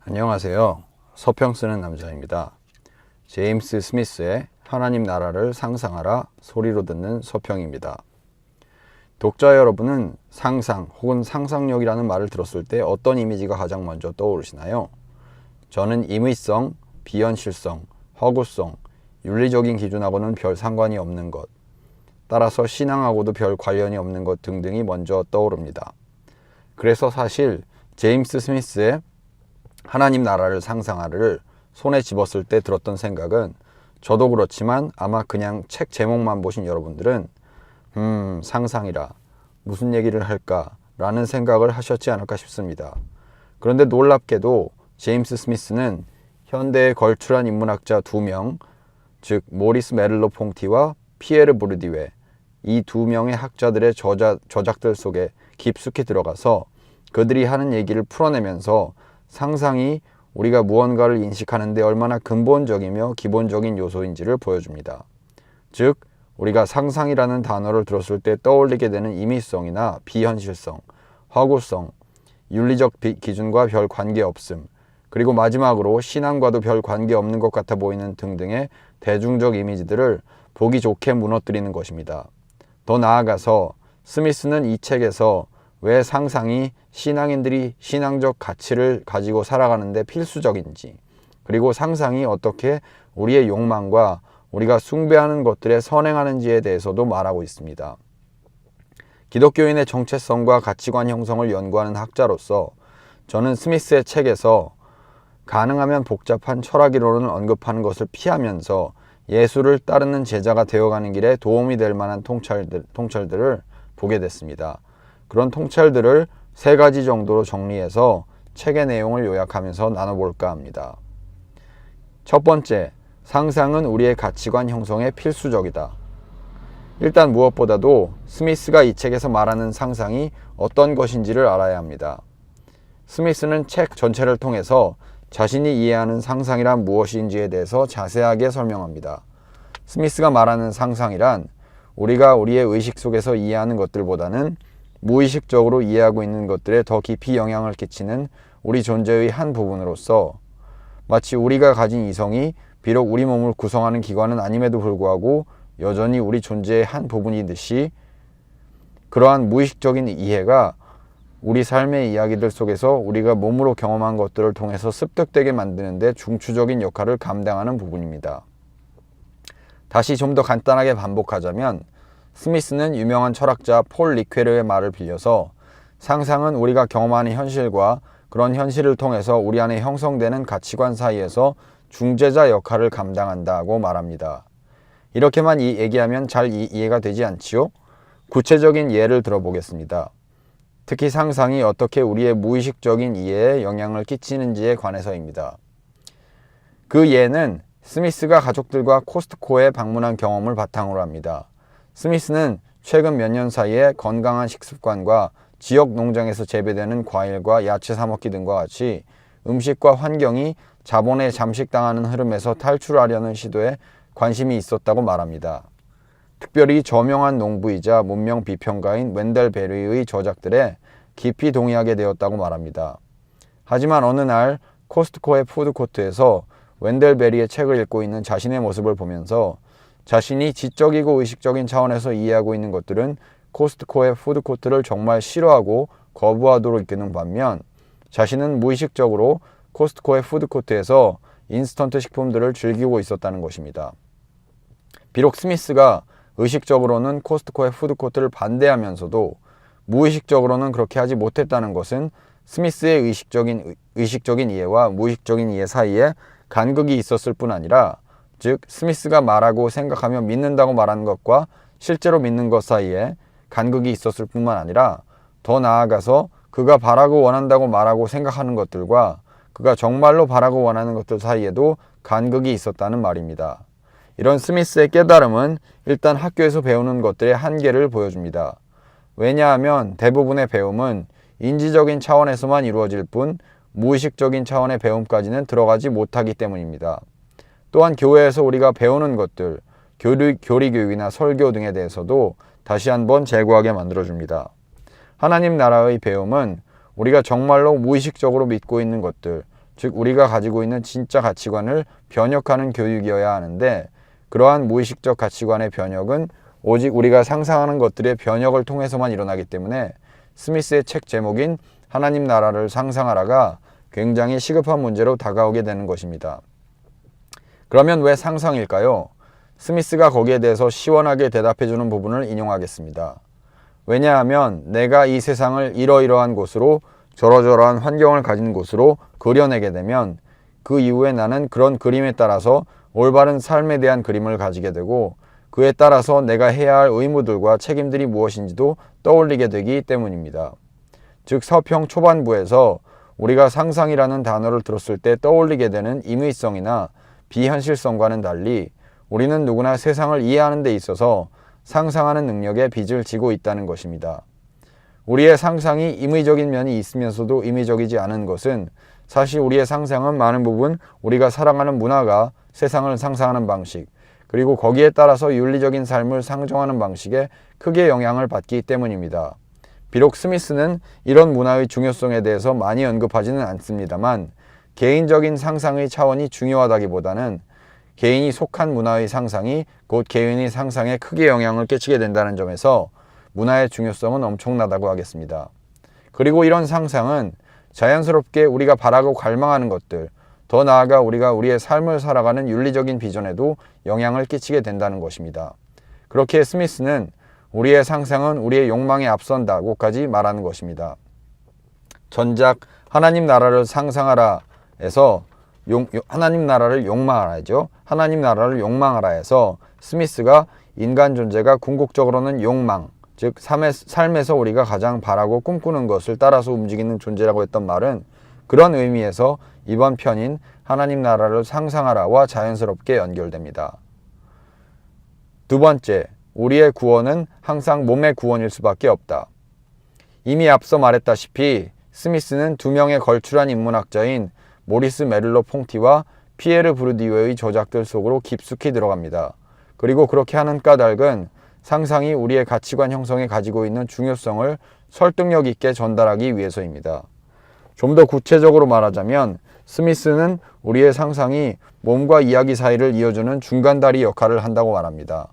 안녕하세요. 서평 쓰는 남자입니다. 제임스 스미스의 하나님 나라를 상상하라 소리로 듣는 서평입니다. 독자 여러분은 상상 혹은 상상력이라는 말을 들었을 때 어떤 이미지가 가장 먼저 떠오르시나요? 저는 임의성, 비현실성, 허구성, 윤리적인 기준하고는 별 상관이 없는 것, 따라서 신앙하고도 별 관련이 없는 것 등등이 먼저 떠오릅니다. 그래서 사실 제임스 스미스의 하나님 나라를 상상하를 손에 집었을 때 들었던 생각은, 저도 그렇지만 아마 그냥 책 제목만 보신 여러분들은 상상이라 무슨 얘기를 할까 라는 생각을 하셨지 않을까 싶습니다. 그런데 놀랍게도 제임스 스미스는 현대에 걸출한 인문학자 2명, 즉 모리스 메를로 퐁티와 피에르 부르디웨, 이 2명의 학자들의 저작들 속에 깊숙이 들어가서 그들이 하는 얘기를 풀어내면서 상상이 우리가 무언가를 인식하는 데 얼마나 근본적이며 기본적인 요소인지를 보여줍니다. 즉, 우리가 상상이라는 단어를 들었을 때 떠올리게 되는 임의성이나 비현실성, 허구성, 윤리적 기준과 별 관계없음, 그리고 마지막으로 신앙과도 별 관계없는 것 같아 보이는 등등의 대중적 이미지들을 보기 좋게 무너뜨리는 것입니다. 더 나아가서 스미스는 이 책에서 왜 상상이 신앙인들이 신앙적 가치를 가지고 살아가는 데 필수적인지, 그리고 상상이 어떻게 우리의 욕망과 우리가 숭배하는 것들에 선행하는지에 대해서도 말하고 있습니다. 기독교인의 정체성과 가치관 형성을 연구하는 학자로서 저는 스미스의 책에서 가능하면 복잡한 철학 이론을 언급하는 것을 피하면서 예수를 따르는 제자가 되어가는 길에 도움이 될 만한 통찰들을 보게 됐습니다. 그런 통찰들을 3가지 정도로 정리해서 책의 내용을 요약하면서 나눠볼까 합니다. 첫 번째, 상상은 우리의 가치관 형성에 필수적이다. 일단 무엇보다도 스미스가 이 책에서 말하는 상상이 어떤 것인지를 알아야 합니다. 스미스는 책 전체를 통해서 자신이 이해하는 상상이란 무엇인지에 대해서 자세하게 설명합니다. 스미스가 말하는 상상이란 우리가 우리의 의식 속에서 이해하는 것들보다는 무의식적으로 이해하고 있는 것들에 더 깊이 영향을 끼치는 우리 존재의 한 부분으로서, 마치 우리가 가진 이성이 비록 우리 몸을 구성하는 기관은 아님에도 불구하고 여전히 우리 존재의 한 부분이듯이, 그러한 무의식적인 이해가 우리 삶의 이야기들 속에서 우리가 몸으로 경험한 것들을 통해서 습득되게 만드는 데 중추적인 역할을 감당하는 부분입니다. 다시 좀 더 간단하게 반복하자면, 스미스는 유명한 철학자 폴 리퀘르의 말을 빌려서 상상은 우리가 경험하는 현실과 그런 현실을 통해서 우리 안에 형성되는 가치관 사이에서 중재자 역할을 감당한다고 말합니다. 이렇게만 얘기하면 잘 이해가 되지 않지요? 구체적인 예를 들어보겠습니다. 특히 상상이 어떻게 우리의 무의식적인 이해에 영향을 끼치는지에 관해서입니다. 그 예는 스미스가 가족들과 코스트코에 방문한 경험을 바탕으로 합니다. 스미스는 최근 몇 년 사이에 건강한 식습관과 지역 농장에서 재배되는 과일과 야채 사 먹기 등과 같이 음식과 환경이 자본에 잠식당하는 흐름에서 탈출하려는 시도에 관심이 있었다고 말합니다. 특별히 저명한 농부이자 문명 비평가인 웬델 베리의 저작들에 깊이 동의하게 되었다고 말합니다. 하지만 어느 날 코스트코의 푸드코트에서 웬델 베리의 책을 읽고 있는 자신의 모습을 보면서 자신이 지적이고 의식적인 차원에서 이해하고 있는 것들은 코스트코의 푸드코트를 정말 싫어하고 거부하도록 이끄는 반면, 자신은 무의식적으로 코스트코의 푸드코트에서 인스턴트 식품들을 즐기고 있었다는 것입니다. 비록 스미스가 의식적으로는 코스트코의 푸드코트를 반대하면서도 무의식적으로는 그렇게 하지 못했다는 것은 스미스의 의식적인 이해와 무의식적인 이해 사이에 간극이 있었을 뿐 아니라, 즉 스미스가 말하고 생각하며 믿는다고 말하는 것과 실제로 믿는 것 사이에 간극이 있었을 뿐만 아니라, 더 나아가서 그가 바라고 원한다고 말하고 생각하는 것들과 그가 정말로 바라고 원하는 것들 사이에도 간극이 있었다는 말입니다. 이런 스미스의 깨달음은 일단 학교에서 배우는 것들의 한계를 보여줍니다. 왜냐하면 대부분의 배움은 인지적인 차원에서만 이루어질 뿐 무의식적인 차원의 배움까지는 들어가지 못하기 때문입니다. 또한 교회에서 우리가 배우는 것들, 교리교육이나 설교 등에 대해서도 다시 한번 재고하게 만들어줍니다. 하나님 나라의 배움은 우리가 정말로 무의식적으로 믿고 있는 것들, 즉 우리가 가지고 있는 진짜 가치관을 변혁하는 교육이어야 하는데, 그러한 무의식적 가치관의 변혁은 오직 우리가 상상하는 것들의 변혁을 통해서만 일어나기 때문에 스미스의 책 제목인 하나님 나라를 상상하라가 굉장히 시급한 문제로 다가오게 되는 것입니다. 그러면 왜 상상일까요? 스미스가 거기에 대해서 시원하게 대답해주는 부분을 인용하겠습니다. 왜냐하면 내가 이 세상을 이러이러한 곳으로, 저러저러한 환경을 가진 곳으로 그려내게 되면 그 이후에 나는 그런 그림에 따라서 올바른 삶에 대한 그림을 가지게 되고, 그에 따라서 내가 해야 할 의무들과 책임들이 무엇인지도 떠올리게 되기 때문입니다. 즉 서평 초반부에서 우리가 상상이라는 단어를 들었을 때 떠올리게 되는 임의성이나 비현실성과는 달리 우리는 누구나 세상을 이해하는 데 있어서 상상하는 능력에 빚을 지고 있다는 것입니다. 우리의 상상이 임의적인 면이 있으면서도 임의적이지 않은 것은, 사실 우리의 상상은 많은 부분 우리가 살아가는 문화가 세상을 상상하는 방식, 그리고 거기에 따라서 윤리적인 삶을 상정하는 방식에 크게 영향을 받기 때문입니다. 비록 스미스는 이런 문화의 중요성에 대해서 많이 언급하지는 않습니다만, 개인적인 상상의 차원이 중요하다기보다는 개인이 속한 문화의 상상이 곧 개인의 상상에 크게 영향을 끼치게 된다는 점에서 문화의 중요성은 엄청나다고 하겠습니다. 그리고 이런 상상은 자연스럽게 우리가 바라고 갈망하는 것들, 더 나아가 우리가 우리의 삶을 살아가는 윤리적인 비전에도 영향을 끼치게 된다는 것입니다. 그렇게 스미스는 우리의 상상은 우리의 욕망에 앞선다고까지 말하는 것입니다. 전작 하나님 나라를 상상하라 에서 하나님 나라를 욕망하라죠. 하나님 나라를 욕망하라 해서 스미스가 인간 존재가 궁극적으로는 욕망, 즉 삶에서 우리가 가장 바라고 꿈꾸는 것을 따라서 움직이는 존재라고 했던 말은 그런 의미에서 이번 편인 하나님 나라를 상상하라와 자연스럽게 연결됩니다. 두 번째, 우리의 구원은 항상 몸의 구원일 수밖에 없다. 이미 앞서 말했다시피 스미스는 두 명의 걸출한 인문학자인 모리스 메를로 퐁티와 피에르 브루디웨의 저작들 속으로 깊숙이 들어갑니다. 그리고 그렇게 하는 까닭은 상상이 우리의 가치관 형성에 가지고 있는 중요성을 설득력 있게 전달하기 위해서입니다. 좀 더 구체적으로 말하자면 스미스는 우리의 상상이 몸과 이야기 사이를 이어주는 중간다리 역할을 한다고 말합니다.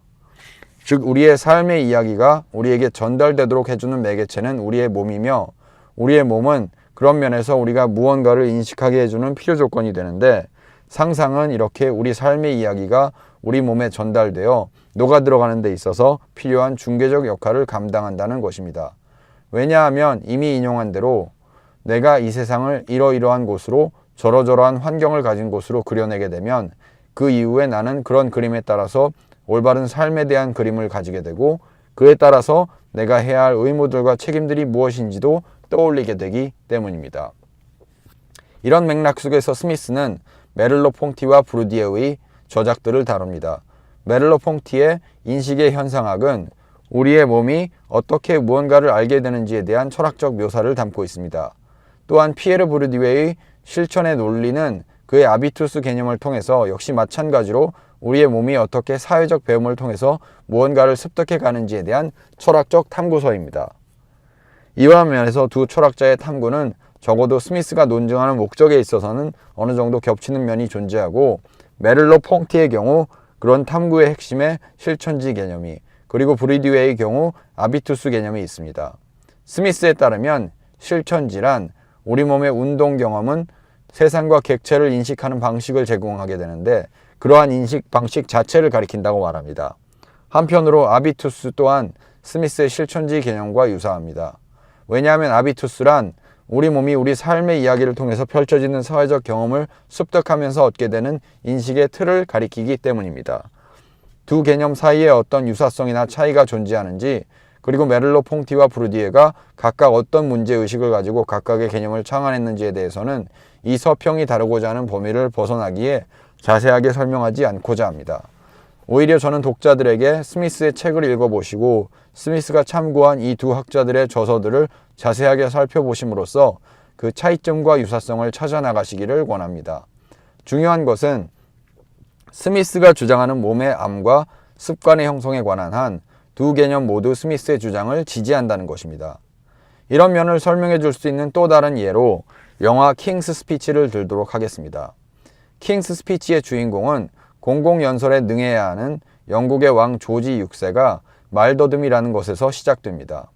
즉 우리의 삶의 이야기가 우리에게 전달되도록 해주는 매개체는 우리의 몸이며, 우리의 몸은 그런 면에서 우리가 무언가를 인식하게 해주는 필요 조건이 되는데, 상상은 이렇게 우리 삶의 이야기가 우리 몸에 전달되어 녹아 들어가는 데 있어서 필요한 중개적 역할을 감당한다는 것입니다. 왜냐하면 이미 인용한 대로 내가 이 세상을 이러이러한 곳으로, 저러저러한 환경을 가진 곳으로 그려내게 되면 그 이후에 나는 그런 그림에 따라서 올바른 삶에 대한 그림을 가지게 되고, 그에 따라서 내가 해야 할 의무들과 책임들이 무엇인지도 떠올리게 되기 때문입니다. 이런 맥락 속에서 스미스는 메를로 퐁티와 브루디에의 저작들을 다룹니다. 메를로 퐁티의 인식의 현상학은 우리의 몸이 어떻게 무언가를 알게 되는지에 대한 철학적 묘사를 담고 있습니다. 또한 피에르 브루디에의 실천의 논리는 그의 아비투스 개념을 통해서 역시 마찬가지로 우리의 몸이 어떻게 사회적 배움을 통해서 무언가를 습득해 가는지에 대한 철학적 탐구서입니다. 이와 면에서 두 철학자의 탐구는 적어도 스미스가 논증하는 목적에 있어서는 어느 정도 겹치는 면이 존재하고, 메를로 퐁티의 경우 그런 탐구의 핵심에 실천지 개념이, 그리고 브루디웨의 경우 아비투스 개념이 있습니다. 스미스에 따르면 실천지란 우리 몸의 운동 경험은 세상과 객체를 인식하는 방식을 제공하게 되는데, 그러한 인식 방식 자체를 가리킨다고 말합니다. 한편으로 아비투스 또한 스미스의 실천지 개념과 유사합니다. 왜냐하면 아비투스란 우리 몸이 우리 삶의 이야기를 통해서 펼쳐지는 사회적 경험을 습득하면서 얻게 되는 인식의 틀을 가리키기 때문입니다. 두 개념 사이에 어떤 유사성이나 차이가 존재하는지, 그리고 메를로 퐁티와 브루디에가 각각 어떤 문제의식을 가지고 각각의 개념을 창안했는지에 대해서는 이 서평이 다루고자 하는 범위를 벗어나기에 자세하게 설명하지 않고자 합니다. 오히려 저는 독자들에게 스미스의 책을 읽어보시고 스미스가 참고한 이 두 학자들의 저서들을 자세하게 살펴보심으로써 그 차이점과 유사성을 찾아나가시기를 권합니다. 중요한 것은 스미스가 주장하는 몸의 암과 습관의 형성에 관한 한 두 개념 모두 스미스의 주장을 지지한다는 것입니다. 이런 면을 설명해 줄 수 있는 또 다른 예로 영화 킹스 스피치를 들도록 하겠습니다. 킹스 스피치의 주인공은 공공연설에 능해야 하는 영국의 왕 조지 6세가 말더듬이라는 것에서 시작됩니다.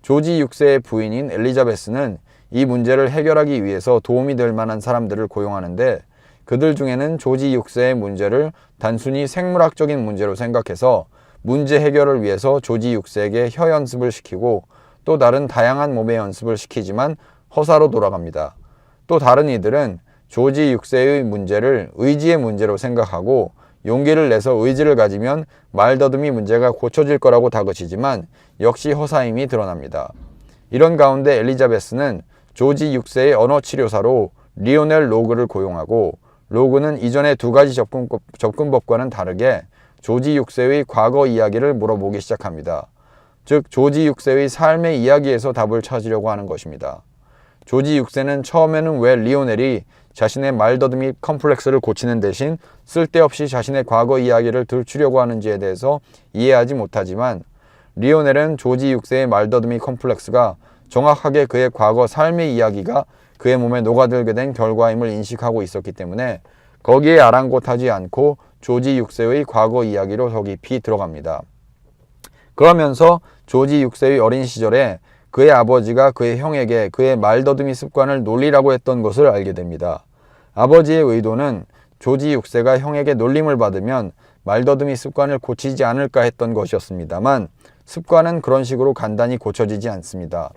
조지 6세의 부인인 엘리자베스는 이 문제를 해결하기 위해서 도움이 될 만한 사람들을 고용하는데 그들 중에는 조지 6세의 문제를 단순히 생물학적인 문제로 생각해서 문제 해결을 위해서 조지 6세에게 혀 연습을 시키고 또 다른 다양한 몸의 연습을 시키지만 허사로 돌아갑니다. 또 다른 이들은 조지 6세의 문제를 의지의 문제로 생각하고 용기를 내서 의지를 가지면 말더듬이 문제가 고쳐질 거라고 다그치지만 역시 허사임이 드러납니다. 이런 가운데 엘리자베스는 조지 6세의 언어치료사로 리오넬 로그를 고용하고 로그는 이전의 두 가지 접근법과는 다르게 조지 6세의 과거 이야기를 물어보기 시작합니다. 즉 조지 6세의 삶의 이야기에서 답을 찾으려고 하는 것입니다. 조지 6세는 처음에는 왜 리오넬이 자신의 말더듬이 컴플렉스를 고치는 대신 쓸데없이 자신의 과거 이야기를 들추려고 하는지에 대해서 이해하지 못하지만 리오넬은 조지 6세의 말더듬이 컴플렉스가 정확하게 그의 과거 삶의 이야기가 그의 몸에 녹아들게 된 결과임을 인식하고 있었기 때문에 거기에 아랑곳하지 않고 조지 6세의 과거 이야기로 더 깊이 들어갑니다. 그러면서 조지 6세의 어린 시절에 그의 아버지가 그의 형에게 그의 말더듬이 습관을 놀리라고 했던 것을 알게 됩니다. 아버지의 의도는 조지 6세가 형에게 놀림을 받으면 말더듬이 습관을 고치지 않을까 했던 것이었습니다만 습관은 그런 식으로 간단히 고쳐지지 않습니다.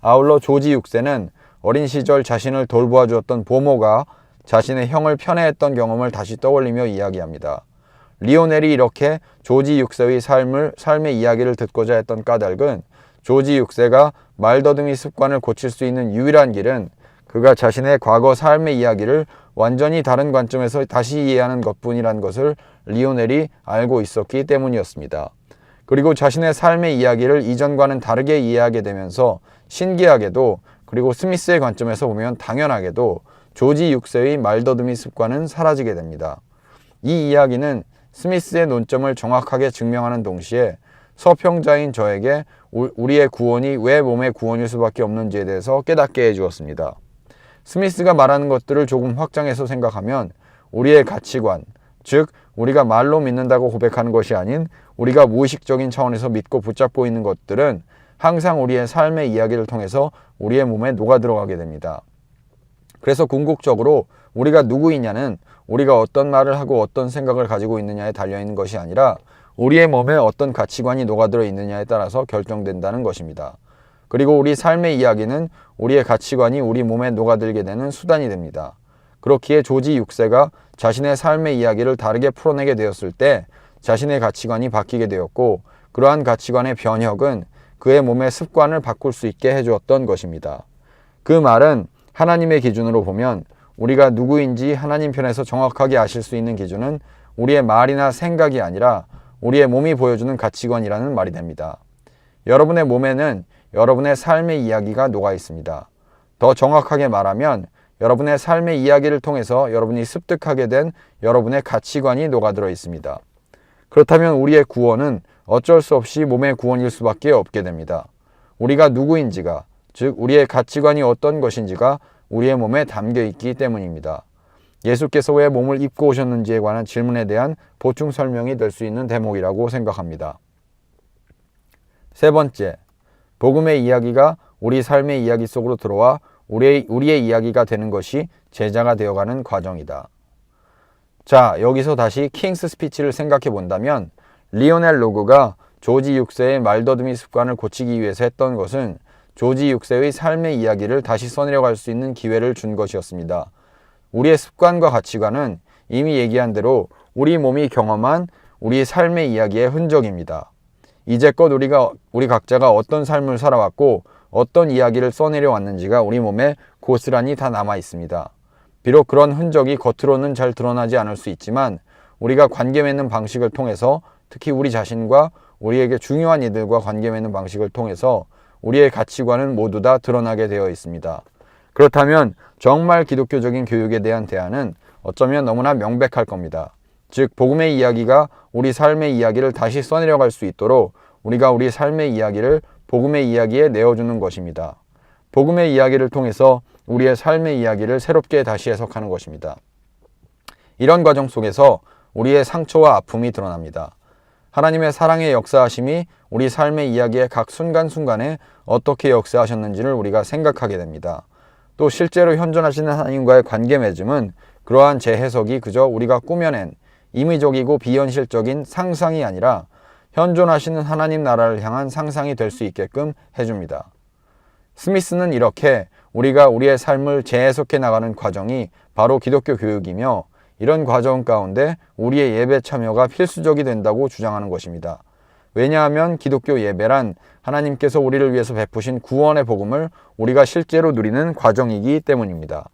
아울러 조지 6세는 어린 시절 자신을 돌보아 주었던 보모가 자신의 형을 편애했던 경험을 다시 떠올리며 이야기합니다. 리오넬이 이렇게 조지 6세의 삶의 이야기를 듣고자 했던 까닭은 조지 6세가 말더듬이 습관을 고칠 수 있는 유일한 길은 그가 자신의 과거 삶의 이야기를 완전히 다른 관점에서 다시 이해하는 것뿐이라는 것을 리오넬이 알고 있었기 때문이었습니다. 그리고 자신의 삶의 이야기를 이전과는 다르게 이해하게 되면서 신기하게도 그리고 스미스의 관점에서 보면 당연하게도 조지 6세의 말더듬이 습관은 사라지게 됩니다. 이 이야기는 스미스의 논점을 정확하게 증명하는 동시에 서평자인 저에게 우리의 구원이 왜 몸의 구원일 수밖에 없는지에 대해서 깨닫게 해주었습니다. 스미스가 말하는 것들을 조금 확장해서 생각하면 우리의 가치관, 즉 우리가 말로 믿는다고 고백하는 것이 아닌 우리가 무의식적인 차원에서 믿고 붙잡고 있는 것들은 항상 우리의 삶의 이야기를 통해서 우리의 몸에 녹아들어가게 됩니다. 그래서 궁극적으로 우리가 누구이냐는 우리가 어떤 말을 하고 어떤 생각을 가지고 있느냐에 달려있는 것이 아니라 우리의 몸에 어떤 가치관이 녹아들어 있느냐에 따라서 결정된다는 것입니다. 그리고 우리 삶의 이야기는 우리의 가치관이 우리 몸에 녹아들게 되는 수단이 됩니다. 그렇기에 조지 6세가 자신의 삶의 이야기를 다르게 풀어내게 되었을 때 자신의 가치관이 바뀌게 되었고 그러한 가치관의 변혁은 그의 몸의 습관을 바꿀 수 있게 해주었던 것입니다. 그 말은 하나님의 기준으로 보면 우리가 누구인지 하나님 편에서 정확하게 아실 수 있는 기준은 우리의 말이나 생각이 아니라 우리의 몸이 보여주는 가치관이라는 말이 됩니다. 여러분의 몸에는 여러분의 삶의 이야기가 녹아 있습니다. 더 정확하게 말하면 여러분의 삶의 이야기를 통해서 여러분이 습득하게 된 여러분의 가치관이 녹아들어 있습니다. 그렇다면 우리의 구원은 어쩔 수 없이 몸의 구원일 수밖에 없게 됩니다. 우리가 누구인지가, 즉 우리의 가치관이 어떤 것인지가 우리의 몸에 담겨 있기 때문입니다. 예수께서 왜 몸을 입고 오셨는지에 관한 질문에 대한 보충 설명이 될 수 있는 대목이라고 생각합니다. 세 번째, 복음의 이야기가 우리 삶의 이야기 속으로 들어와 우리의 이야기가 되는 것이 제자가 되어가는 과정이다. 자, 여기서 다시 킹스 스피치를 생각해 본다면 리오넬 로그가 조지 6세의 말더듬이 습관을 고치기 위해서 했던 것은 조지 6세의 삶의 이야기를 다시 써내려갈 수 있는 기회를 준 것이었습니다. 우리의 습관과 가치관은 이미 얘기한 대로 우리 몸이 경험한 우리 삶의 이야기의 흔적입니다. 이제껏 우리 각자가 어떤 삶을 살아왔고 어떤 이야기를 써내려 왔는지가 우리 몸에 고스란히 다 남아 있습니다. 비록 그런 흔적이 겉으로는 잘 드러나지 않을 수 있지만 우리가 관계 맺는 방식을 통해서 특히 우리 자신과 우리에게 중요한 이들과 관계 맺는 방식을 통해서 우리의 가치관은 모두 다 드러나게 되어 있습니다. 그렇다면 정말 기독교적인 교육에 대한 대안은 어쩌면 너무나 명백할 겁니다. 즉 복음의 이야기가 우리 삶의 이야기를 다시 써내려갈 수 있도록 우리가 우리 삶의 이야기를 복음의 이야기에 내어주는 것입니다. 복음의 이야기를 통해서 우리의 삶의 이야기를 새롭게 다시 해석하는 것입니다. 이런 과정 속에서 우리의 상처와 아픔이 드러납니다. 하나님의 사랑의 역사하심이 우리 삶의 이야기의 각 순간순간에 어떻게 역사하셨는지를 우리가 생각하게 됩니다. 또 실제로 현존하시는 하나님과의 관계 맺음은 그러한 재해석이 그저 우리가 꾸며낸 임의적이고 비현실적인 상상이 아니라 현존하시는 하나님 나라를 향한 상상이 될 수 있게끔 해줍니다. 스미스는 이렇게 우리가 우리의 삶을 재해석해 나가는 과정이 바로 기독교 교육이며 이런 과정 가운데 우리의 예배 참여가 필수적이 된다고 주장하는 것입니다. 왜냐하면 기독교 예배란 하나님께서 우리를 위해서 베푸신 구원의 복음을 우리가 실제로 누리는 과정이기 때문입니다.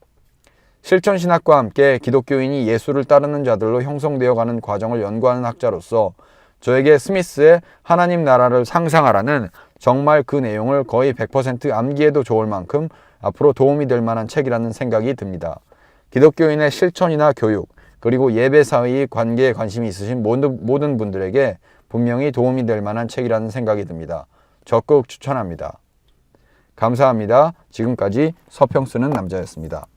실천신학과 함께 기독교인이 예수를 따르는 자들로 형성되어가는 과정을 연구하는 학자로서 저에게 스미스의 하나님 나라를 상상하라는 정말 그 내용을 거의 100% 암기해도 좋을 만큼 앞으로 도움이 될 만한 책이라는 생각이 듭니다. 기독교인의 실천이나 교육, 그리고 예배 사회의 관계에 관심이 있으신 모든 분들에게 분명히 도움이 될 만한 책이라는 생각이 듭니다. 적극 추천합니다. 감사합니다. 지금까지 서평 쓰는 남자였습니다.